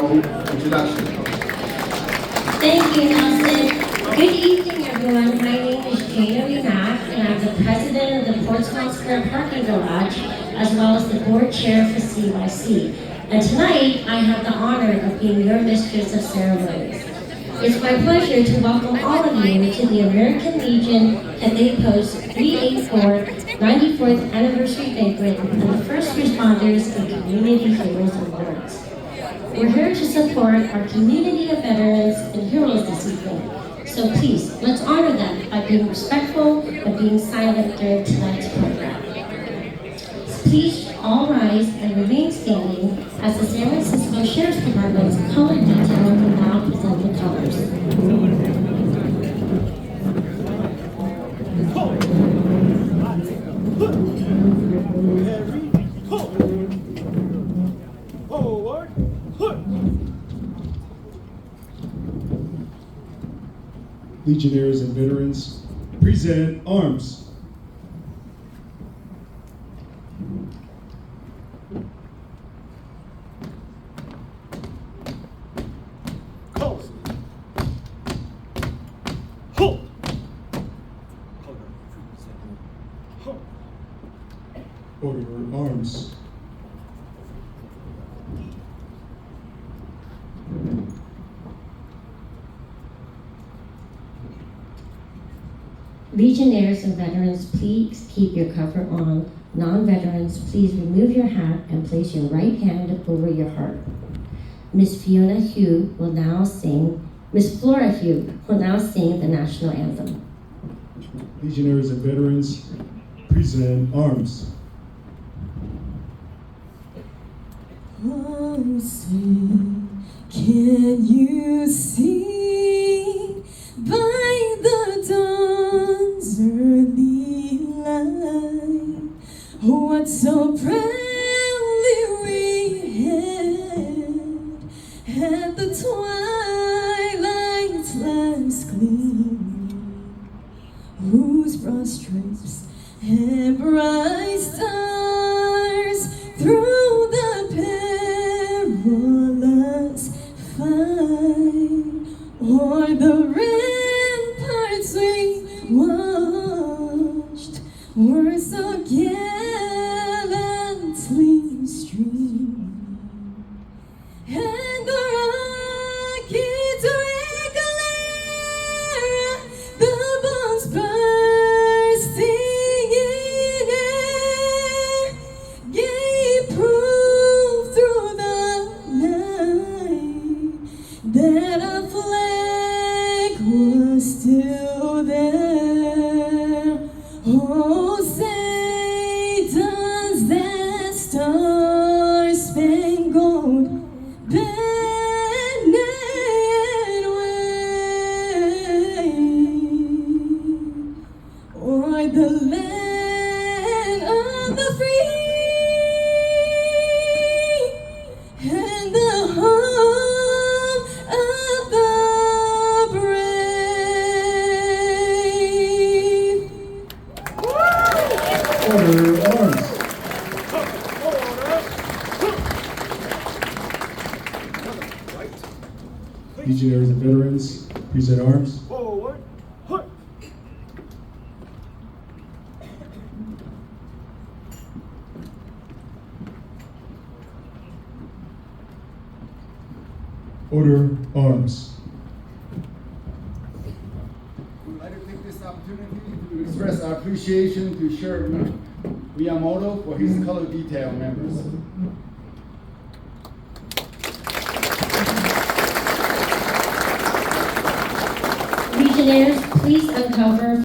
no introduction. Thank you, Nelson. Good evening, everyone. My name is Jana Renath, and I'm the president of the Portsmouth Square Parking Garage, as well as the board chair for CYC. And tonight, I have the honor of being your mistress of ceremonies. It's my pleasure to welcome all of you to the American Legion Cathay Post 384 94th Anniversary Banquet and the First Responders and Community Heroes Awards. We're here to support our community of veterans and heroes this evening. So please, let's honor them by being respectful and being silent during tonight's program. Please all rise and remain standing as the San Francisco Sheriff's Department's color detail will now present the colors. Legionnaires and veterans, present arms. Order arms. Legionnaires and veterans, please keep your cover on. Non-veterans, please remove your hat and place your right hand over your heart. Miss Flora Hugh will now sing the national anthem. Legionnaires and veterans, present arms. Oh, sing, can you see by the dawn's early light what so proudly we hailed at the twilight's last gleam, whose broad stripes and bright stars through the perilous fight o'er the ramparts we watched were so gallantly streaming, and the rockets regular, the bombs bursting in air, gave proof through the night that our flag was still there. Oh, say does that star-spangled banner wave o'er the land of the free and the home of the brave. Order arms. Legionnaires and veterans, present arms. Order arms. We'd like to take this opportunity to express our appreciation to Sheriff Miyamoto for his color detail members. Legionnaires, please uncover